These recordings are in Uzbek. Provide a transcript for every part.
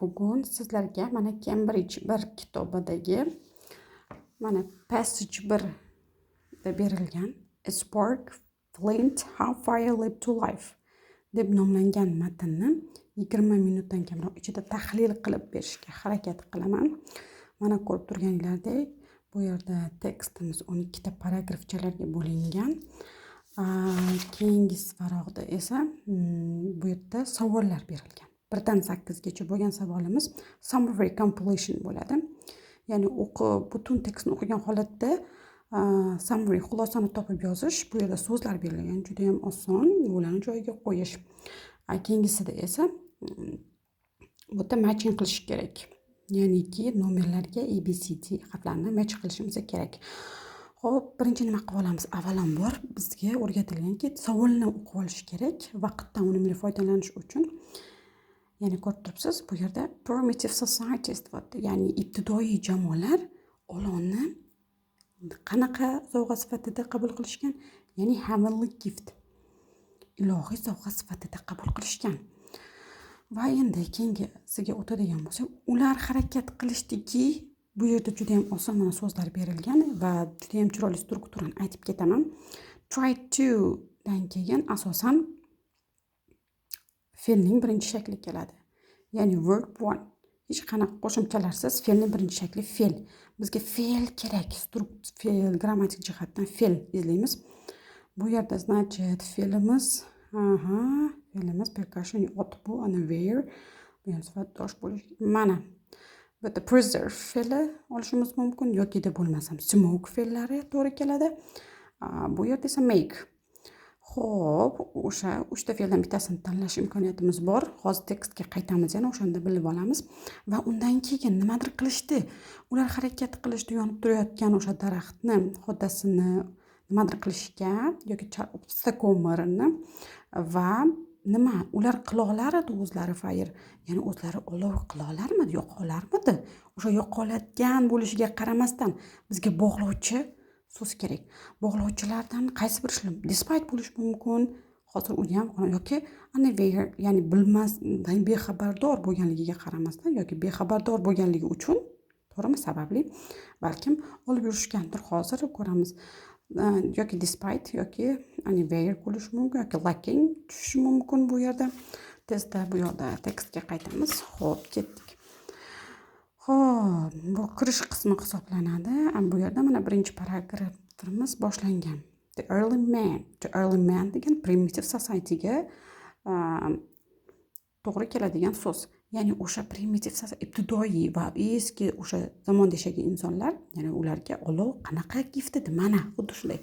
Bugun sizlarga mana Cambridge 1 kitobidagi mana passage 1 deb berilgan A Spark, Flint, How Fire Led to Life deb nomlangan matnni 20 minutdan kamroq ichida tahlil qilib berishga harakat qilaman. Mana ko'rib turganingizdek, bu yerda tekstimiz 12 ta paragrafchalarga bo'lingan. Keyingi varaqda esa bu yerda savollar berilgan. 1 dan 8 gacha bo'lgan savolimiz summary completion bo'ladi. Ya'ni butun tekstni o'qigan holatda summary xulosani topib yozish. Bu yerda so'zlar berilgan, juda ham oson, ularni joyiga qo'yish. Keyingisida esa bu yerda matching qilish kerak. Ya'niki nomerlarga ABCD harflarini match qilishimiz kerak. Xo'p, birinchi nima qilib olamiz? Avvalambor bizga o'rgatilganki, savolni o'qib olish kerak vaqtdan unumli foydalanish uchun. Ya'ni ko'rib turibsiz, bu yerda primitive societies deyapti. Ya'ni ibtidoiy jamoalar olovni qanaqa sovg'a sifatida qabul qilishgan? Ya'ni heavenly gift. Ilohiy sovg'a sifatida qabul qilishgan. Va endi keyingisiga o'tadigan bo'lsak, ular harakat qilishdiki, bu yerda juda ham oson mana so'zlar berilgan va juda ham chiroyli strukturani aytib ketaman. Try to dan keyin asosan fe'lning birinchi shakli keladi. Ya'ni verb 1. Hech qanaqa qo'shimchalarsiz fe'lning birinchi shakli fe'l. Bizga fe'l kerak. Fe'l grammatik jihatdan fe'l izlaymiz. Bu yerda значит fe'limiz percussion ot bu ana where bu ham sifatdosh bo'lish. Mana bu yerda preserve fe'li olishimiz mumkin yoki deb bo'lmasam smoke fe'llari to'g'ri keladi. Bu yerda esa make. Xo'p, o'sha 3 ta fe'ldan bittasini tanlash imkoniyatimiz bor. Hozir tekstga qaytamiz, yana o'shanda bilib olamiz va undan keyin nimadir qilishdi. Ular harakat qilishdi, yonib turayotgan o'sha daraxtni, xoddasini nimadir qilishga yoki ko'mirini va nima? Ular qila olardi o'zlari fayr. Ya'ni o'zlari olov qila olarmidi, yoqa olarmidi? O'sha yoqa oladigan bo'lishiga qaramasdan bizga bog'lovchi so'z kerak. Bog'lovchilardan qaysi bir ishlim despite bo'lishi mumkin. Hozir u ham yoki unaware, ya'ni bilmasdan bexabardor bo'lganligiga qaramasdan yoki bexabardor bo'lganligi uchun, to'g'rimi, sababli balkim olib yurishgandir. Hozir ko'ramiz. Yoki despite yoki unaware bo'lishi mumkin yoki lacking tushishi mumkin bu yerda. Tezda bu yoqda tekstga qaytamiz. Xo'p, ketdik. Xo'p, bu kirish qismi hisoblanadi. Bu yerda mana birinchi paragrafimiz boshlangan. The early man degan primitive society-ga to'g'ri keladigan so'z. Ya'ni o'sha primitive society, ibtidoiy va eski o'sha zamonda yashagan insonlar, ya'ni ularga olov qanaqa gift edi? Mana xuddi shunday.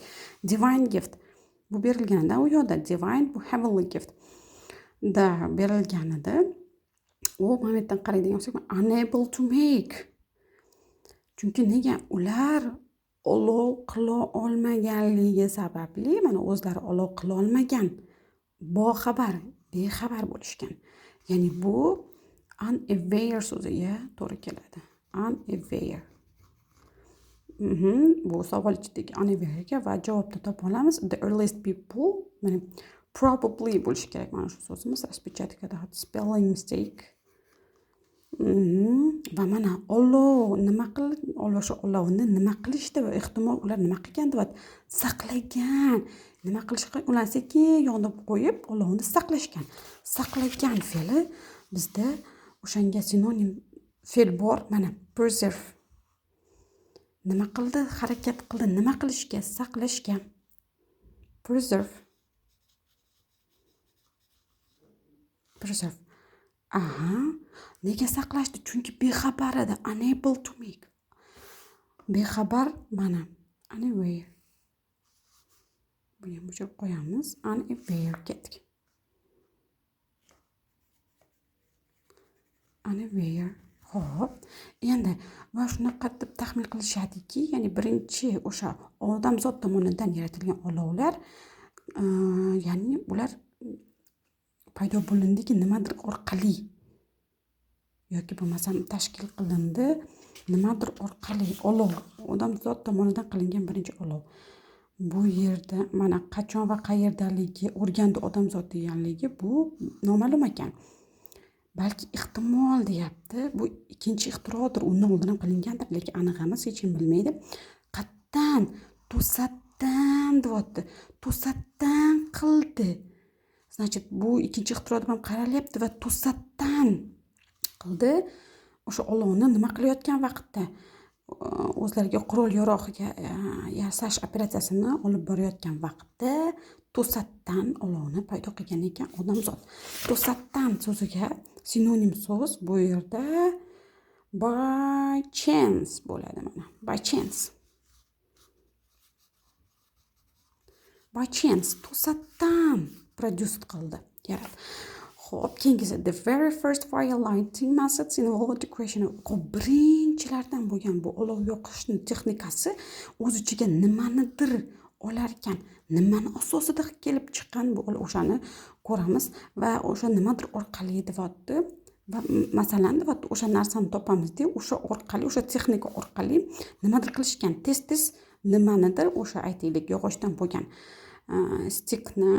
Divine gift. Bu berilganda u yoqda divine, bu heavenly gift. Da berilganida u momentdan qaraydigan bo'lsak, unable to make. Chunki nega? Ular olov qila olmaganligi sababli mana o'zlari olov qila olmagan, bexabar bo'lishgan. Ya'ni bu unaware so'ziga to'g'ri keladi. Unaware. Bu savol ichidagi unaware ga va javobni topa olamiz. The earliest people, mana probably bo'lishi kerak mana shu so'zimiz. Распечаткада spelling mistake. Va mana olovni nima qilishdi va ehtimol ular nima qilgan deb saqlagan. Nima qilishgan? Ular sekin yonib qo'yib olovni saqlashgan. Saqlagan fe'li bizda o'shanga sinonim fe'l bor. Mana preserve. Nima qildi? Harakat qildi. Nima qilishga? Saqlashga. Preserve. Nega saqlashdi? Chunki bexabar edi. Unable to make. Bexabar mana unaware. Buni ham o'chirib qo'yamiz. Unaware ketdik. Unaware. Xo'p, endi va shunaqa deb taxmin qilishadiki, ya'ni birinchi o'sha odamzod tomonidan yaratilgan olovlar, ya'ni ular paydo bo'lindiki nimadir orqali yoki bo'lmasam tashkil qilindi, nimadir orqali olov, odamzod tomonidan qilingan birinchi olov. Bu yerda mana qachon va qayerdaligi, o'rgandi odamzod deganligi bu noma'lum ekan. balki ehtimol deyapti. Bu ikkinchi ixtirodir, undan oldin ham qilingandir, lekin aniq emas, hech kim bilmaydi. Qattan, to'satdan deyapti. To'satdan qildi. Значит, bu ikkinchi ixtiro deb ham qaralyapti va to'satdan qildi. O'sha olovni nima qilayotgan vaqtda o'zlariga qurol yarog'iga yasash operatsiyasini olib borayotgan vaqtda to'satdan olovni paydo qilgan ekan odamzod. To'satdan so'ziga sinonim so'z bu yerda by chance bo'ladi mana. By chance. By chance to'satdan produced qildi, yaratdi. Xo'p, keyingisi the very first fire lighting methods involved the creation of birinchilardan bo'lgan bu olov yoqishni texnikasi o'z ichiga nimanidir olar ekan, nimani asosida kelib chiqqan bu o'shani ko'ramiz va o'sha nimadir orqali deyapti. Va masalan deyapti, o'sha narsani topamizda, o'sha orqali, o'sha texnika orqali nimadir qilishgan. Tez nimanidir o'sha aytaylik yog'ochdan bo'lgan stikni,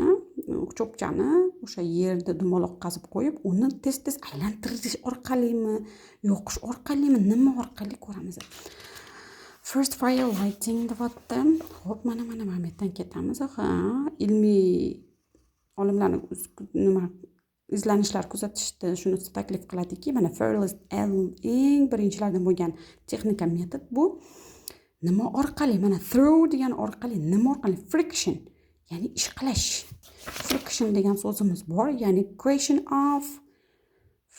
cho'pchani o'sha yerda dumaloq qazib qo'yib, uni tez aylantirish orqalimi, yoqish orqalimi, nima orqali ko'ramiz. First fire lighting deyapti. Xo'p, mana Mametdan ketamiz. Ilmiy olimlarning izlanishlar kuzatishda shuni taklif qiladiki, mana first eng birinchilardan bo'lgan texnika metod bu nima orqali, mana through degan orqali, nima orqali, friction, ya'ni ishqalash. Friction degan so'zimiz bor, ya'ni creation of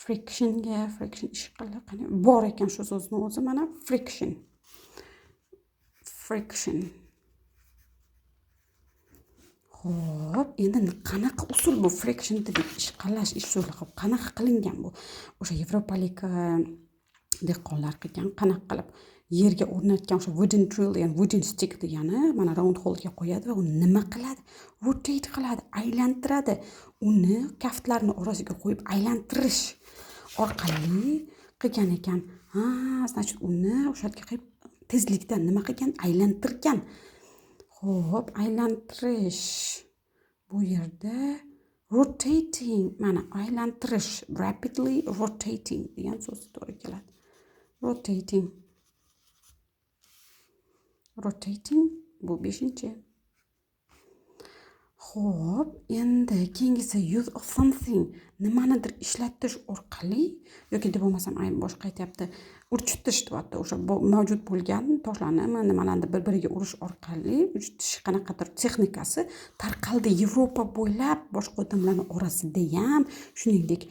frictionga, friction ishqalash bor ekan shu so'zni o'zi, mana friction. Xo'p, endi qanaqa usul bu friction deb ishqalash usuli qanaqa qilingan bu? O'sha yevropalik dehqonlar qilgan, qanaqa qilib yerga o'rnatgan o'sha wooden drill, ya'ni wooden stick degani, mana round hole'ga qo'yadi va uni nima qiladi? Rotate qiladi, aylantiradi. Uni kaftlarni orasiga qo'yib aylantirish orqali qilgan ekan. Значит, uni o'sha yerga qo'yib tezlikdan nima qilgan? Aylantirgan. Xo'p, aylantirish. Bu yerda rotating, mana aylantirish, rapidly rotating degan so'z to'g'ri keladi. Rotating bu 5-chi. Xo'p, endi keyingisi use of something, nimanidir ishlatish orqali yoki deb bo'lmasam boshqa aytyapti, urchitish deyapti. O'sha mavjud bo'lgan toshlarni nimalarni bir-biriga urish orqali urchitish qanaqadir texnikasi tarqaldi Yevropa bo'ylab, boshqa odamlarning orasida ham, shuningdek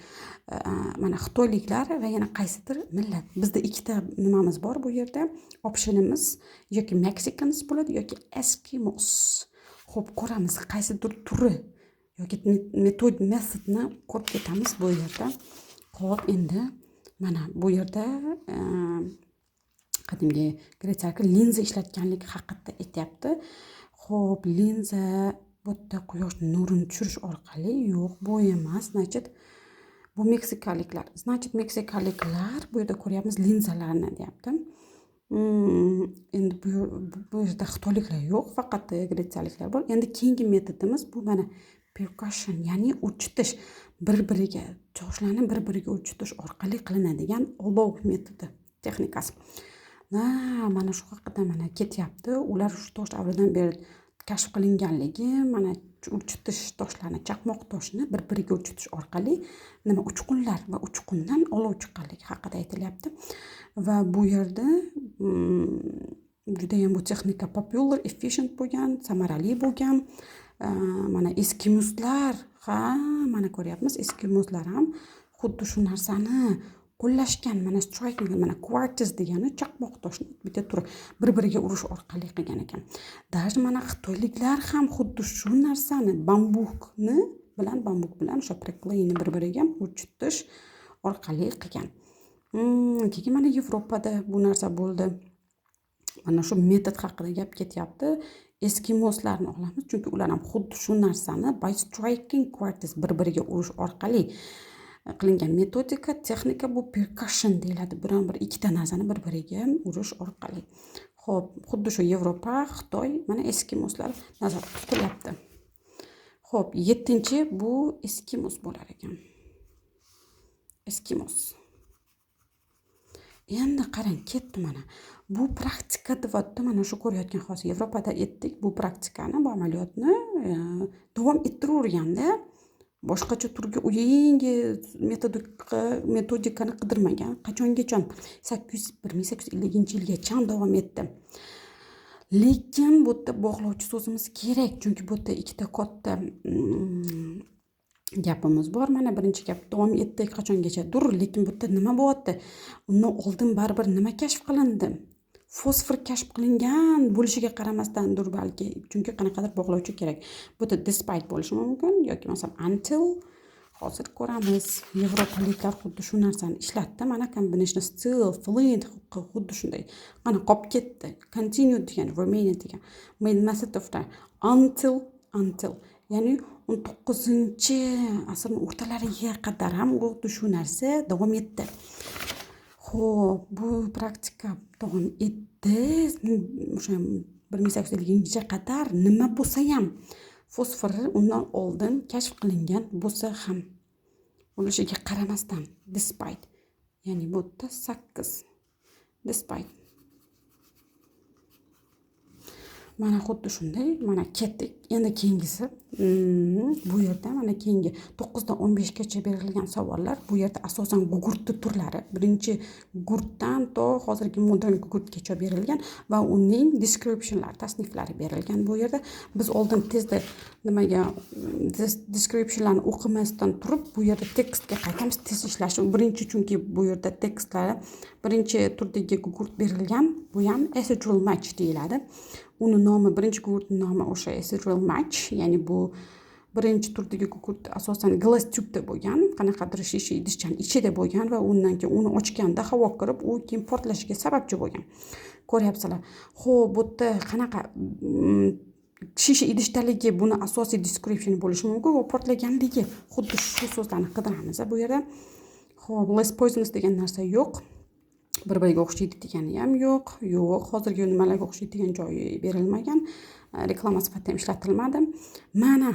mana xitoyliklar va yana qaysidir millat. Bizda ikkita nimamiz bor bu yerda, optionimiz yoki Mexicans bo'ladi yoki Eskimos. Xo'p, ko'ramiz qaysidir turi yoki metodni ko'rib ketamiz bu yerda. Xo'p, endi mana bu yerda qadimgi gretsiyalik linza ishlatganlik haqida aytyapti. Xo'p, linza bu yerda quyosh nurini tushirish orqali, yo'q, bu emas. Значит, bu meksikaliklar. Значит, meksikaliklar bu yerda ko'ryapmiz linzalarni deyapti. Endi bu yerda xitoyliklar yo'q, faqat gretsiyaliklar bor. Endi keyingi metodimiz bu mana percussion, ya'ni urchitish, bir-biriga toshlarni bir-biriga urchitish orqali qilinadigan olov metodi, texnikasi. Mana shu haqida mana ketyapti. Ular shu tosh davridan beri kashf qilinganligi, mana urchitish toshlarni, chaqmoq toshni bir-biriga urchitish orqali nima uchqunlar va uchqundan olov chiqqanligi haqida aytilyapti. Va bu yerda juda ham bu texnika popular, efficient bo'lgan, samarali bo'lgan. Mana eskimoslar, mana ko'ryapmiz, eskimoslar ham xuddi shu narsani qo'llashgan. Mana striking, mana quartz degani chaqmoq toshni bitta turi bir-biriga urish orqali qilgan ekan. Даже mana xitoyliklar ham xuddi shu narsani bambuk bilan o'sha prikleyni bir-biriga urchitish orqali qilgan. Keyin mana Yevropada bu narsa bo'ldi. Mana shu metod haqida gap ketyapti. Eskimoslarni olamiz, chunki ular ham xuddi shu narsani by striking quartz bir-biriga urish orqali qilingan metodika, texnika bu percussion deyiladi. Bir ikkita narsani bir-biriga urish orqali. Xo'p, xuddi shu Yevropa, Xitoy, mana eskimoslar nazarda tutilyapti. Xo'p, 7-chi bu eskimos bo'lar ekan. Eskimos. Endi qarang, ketdi mana. Bu praktika deyapti, mana shu ko'rayotgan hozir Yevropada etdik bu praktikani, bu amaliyotni davom ettiraverganda boshqacha turga yangi metodikani qidirmagan. Qachongacha 1850-yilgacha davom etdi. Lekin bu yerda bog'lovchi so'zimiz kerak, chunki bu yerda ikkita katta gapimiz bor. Mana birinchi gap davom etdi qachongachadir, lekin bu yerda nima bo'lyapti? Undan oldin baribir nima kashf qilindi? Fosfor kashf qilingan bo'lishiga qaramasdandir balki, chunki qanaqadir bog'lovchi kerak. Bu yerda despite bo'lishi mumkin yoki masalan until. Hozir ko'ramiz, yevropaliklar xuddi shu narsani ishlatdi. Mana combination still, flint xuddi shunday. Mana qolib ketdi. Continue degan, remain degan. Nimasi to'xta? Until. Ya'ni 19-asrning o'rtalariga qadar ham xuddi shu narsa davom etdi. Xo'p, bu praktika davom etdi. O'sha 1850-yilgacha qadar nima bo'lsa ham fosfor undan oldin kashf qilingan bo'lsa ham bo'lishiga qaramasdan despite, ya'ni bu yerda 8 despite. Mana xuddi shunday, mana ketdik. Endi keyingisi bu yerda mana keyingi 9 dan 15 gacha berilgan savollar. Bu yerda asosan gugurtni turlari, birinchi gugurtdan to hozirgi modern gugurtgacha berilgan va uning descriptionlari, tasniflari berilgan. Bu yerda biz oldin tezda nimaga descriptionlarni o'qimasdan turib, bu yerda tekstga qaytamiz, tez ishlash. Birinchi chunki bu yerda tekstlari birinchi turdagi gugurt berilgan, bu ham acid match deyiladi. Uni nomi, birinchi gugurtning nomi o'sha acid match, ya'ni bu birinchi turdagi gugurt asosan glass tubda bo'lgan, qanaqadir shisha idishchaning ichida bo'lgan va undan keyin uni ochganda havo kirib, u keyin portlashiga sababchi bo'lgan. Ko'ryapsizlar. Xo'p, bu yerda qanaqa shisha idishdaligi buni asosiy description bo'lishi mumkin va portlaganligi xuddi shu so'zlarni qidiramiz bu yerda. Xo'p, less poisonous degan narsa yo'q. Bir-biriga o'xshaydi degani ham yo'q. Hozirgi nimalarga o'xshaydi degan joyi berilmagan. Reklama sifatida ishlatilmadi. Mana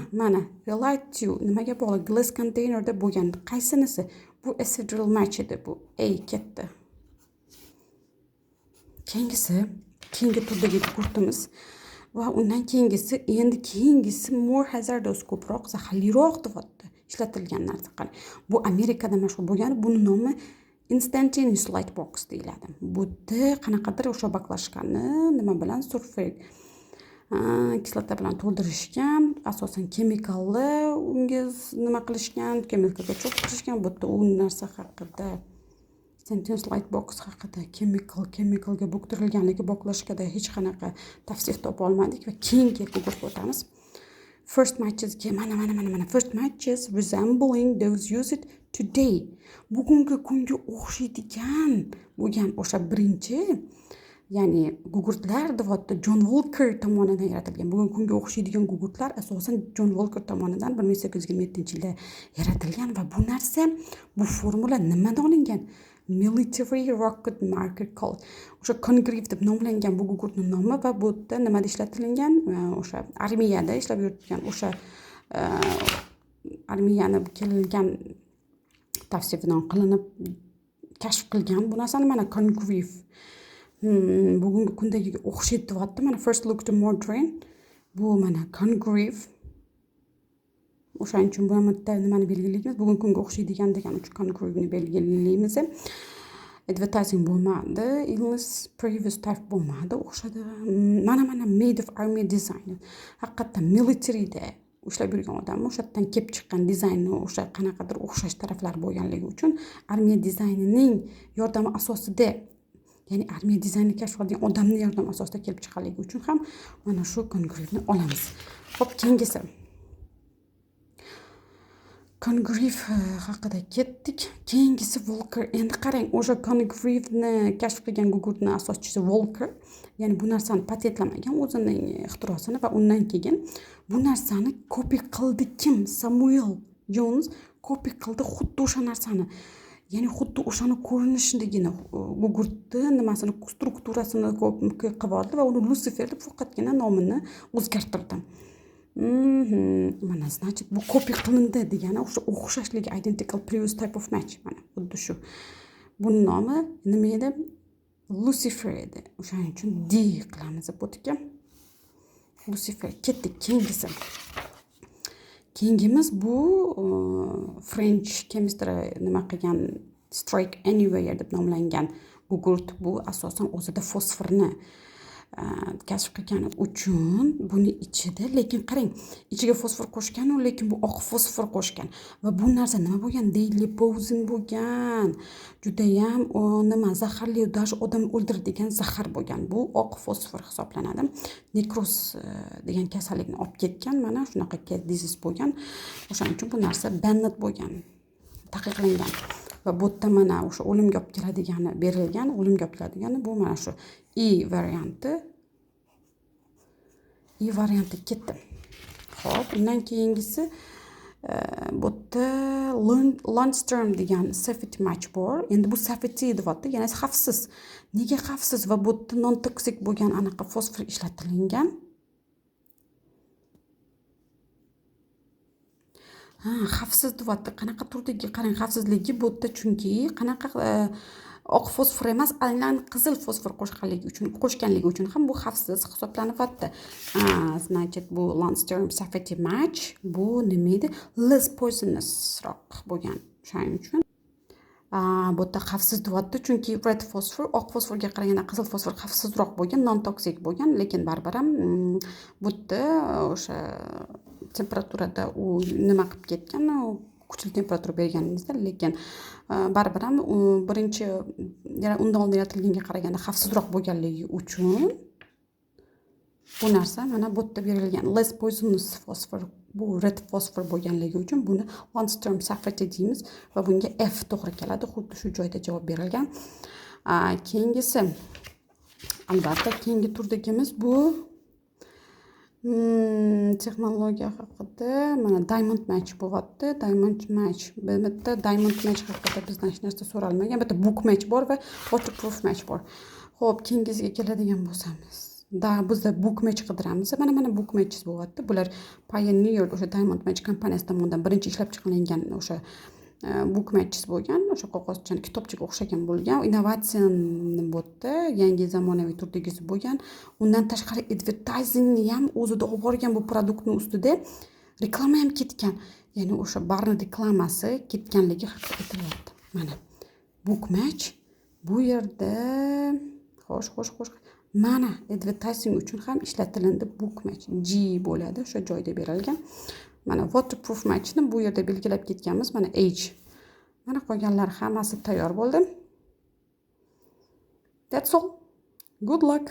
relative nimaga bog'liq? Glass containerda bo'lgan. Qaysinisi? Bu acid match edi, bu ketdi. Keyingi turdagi gugurtimiz va undan keyingisi more hazardous, ko'proq zaharliroq deyapti. Ishlatilgan narsa qani. Bu Amerikada mashhur bo'lgan, buni nomi instantaneous light box deyiladi. Bu qanaqadir o'sha baklashkani nima bilan sulfurik kislota bilan to'ldirishgan, asosan kemikalni unga nima qilishgan, kemikalga cho'qtirishgan. Bu yerda u narsa haqida, instantaneous light box haqida, kemikalga bo'ktirilganligi baklashkada hech qanaqa tavsif topa olmadik va keyingi gugurtga o'tamiz. First matchesga mana first matches resembling those used today. Bugungi kunga o'xshaydigan bo'lgan o'sha birinchi, ya'ni gugurtlar deyapti, John Walker tomonidan yaratilgan. Bugungi kunga o'xshaydigan gugurtlar asosan John Walker tomonidan 1827-yilda yaratilgan va bu narsa, bu formula nimadan olingan? Military rocket marker called. O'sha Congreve deb nomlangan bu gugurtning nomi va bu yerda nimada ishlatilgan? O'sha armiyada ishlab yurgan, o'sha armiyani kelgan tavsifidan qilinib kashf qilgan bu narsani mana Congreve bugungi kundagiga o'xshaydi deyapti. Mana first look to modern, bu mana Congreve. O'shaning uchun bu yerda nimani belgilaymiz? Bugungi kunga o'xshaydigan degan uchun Congreveni belgilaymiz. Advertising bo'lmadi, illness previous type bo'lmadi, o'xshadi. Mana made of army design. Haqiqatdan militaryda ishlab yurgan odam o'sha yerdan kelib chiqqan dizaynni o'sha qanaqadir o'xshash taraflari bo'lganligi uchun armiya dizaynining yordami asosida, ya'ni armiya dizaynini kashf qilgan odamning yordami asosida kelib chiqqanligi uchun ham mana shu Congreveni olamiz. Xo'p, keyingisi Congreve haqida ketdik. Keyingisi Walker. Endi qarang, o'sha Congreveni kashf qilgan gugurtning asoschisi Walker, ya'ni bu narsani patentlamagan, o'zining ixtirosini, va undan keyin bu narsani kopi qildi kim? Samuel Jones kopi qildi xuddi o'sha narsani. Ya'ni xuddi o'shani ko'rinishidagina gugurtni nimasini, strukturasini kopi qilib oldi va uni Lucifer deb faqatgina nomini o'zgartirdi. Mana значит bu copy qilindi degani o'sha o'xshashligi identical previous type of match. Mana xuddi shu. Buning nomi nima edi? Lucifer edi. O'shaning uchun D qilamiz botiga. Lucifer. Ketdik keyingisi. Keyingimiz bu French chemistry nima qilgan strike anywhere deb nomlangan gugurt. Bu asosan o'zida fosforni kashf qilgani uchun buni ichida, lekin qarang, ichiga fosfor qo'shgan, lekin bu oq fosfor qo'shgan va bu narsa nima bo'lgan? Daily poison bo'lgan. Juda ham nima zaharli, даже odam o'ldiradigan zahar bo'lgan. Bu oq fosfor hisoblanadi. Nekroz degan kasallikni olib ketgan, mana shunaqa disease bo'lgan. O'shaning uchun bu narsa banned bo'lgan, taqiqlangan. Va bu yerda mana o'sha o'limga olib keladigani berilgan, o'limga olib keladigani bu mana shu E varianti. E varianti ketdi. Xo'p, undan keyingisi bu yerda Lundstrom degan safety match bor. Endi bu safety deyapti, ya'ni xavfsiz. Nega xavfsiz va bu yerda non toksik bo'lgan anaqa fosfor ishlatilgan? Xavfsiz deyapti. Qanaqa turdagi qarang xavfsizligi bu yerda, chunki qanaqa oq fosfor emas, aynan qizil fosfor qo'shganligi uchun ham bu xavfsiz hisoblanyapti. Значит, bu Lundstrom safety match bu nima edi? Less poisonousroq bo'lgan. Shuning uchun bu yerda xavfsiz deyapti, chunki red fosfor oq fosforga qaraganda qizil fosfor xavfsizroq bo'lgan, non toksik bo'lgan, lekin baribir ham bu yerda o'sha temperaturada u nima qilib ketgan, kuchli temperatura berganingizda, lekin baribir ham birinchi undan oldin yaratilganga qaraganda xavfsizroq bo'lganligi uchun bu narsa mana bu yerda berilgan. Less poisonous fosfor, bu red fosfor bo'lganligi uchun buni Lundstrom safety deymiz va bunga F to'g'ri keladi. Xuddi shu joyda javob berilgan. Keyingisi, albatta keyingi turdagimiz bu texnologiya haqida. Mana diamond match bo'lyapti. Diamond match. Bitta diamond match haqida bizdan hech narsa so'ralmagan. Bitta book match bor va waterproof match bor. Xo'p, keyingisiga keladigan bo'lsamiz. Bizda book match qidiramiz. Mana book matches bo'lyapti. Bular Pioneer o'sha Diamond Match kompaniyasi tomonidan birinchi ishlab chiqarilgan o'sha book matches bo'lgan. O'sha qog'ozchani kitobchaga o'xshagan bo'lgan. Innovatsiyani bo'tdi, yangi zamonaviy turdagisi bo'lgan. Undan tashqari advertisingni ham o'zida olib borgan, bu produktning ustida reklama ham ketgan. Ya'ni o'sha barni reklamasi ketganligi haqida aytilyapti. Mana book match bu yerda xo'sh. Mana advertising uchun ham ishlatilindi book match. G bo'ladi, o'sha joyda berilgan. Mana waterproof matchni bu yerda belgilab ketganmiz. Mana H. Mana qolganlar hammasi tayyor bo'ldi. That's all. Good luck.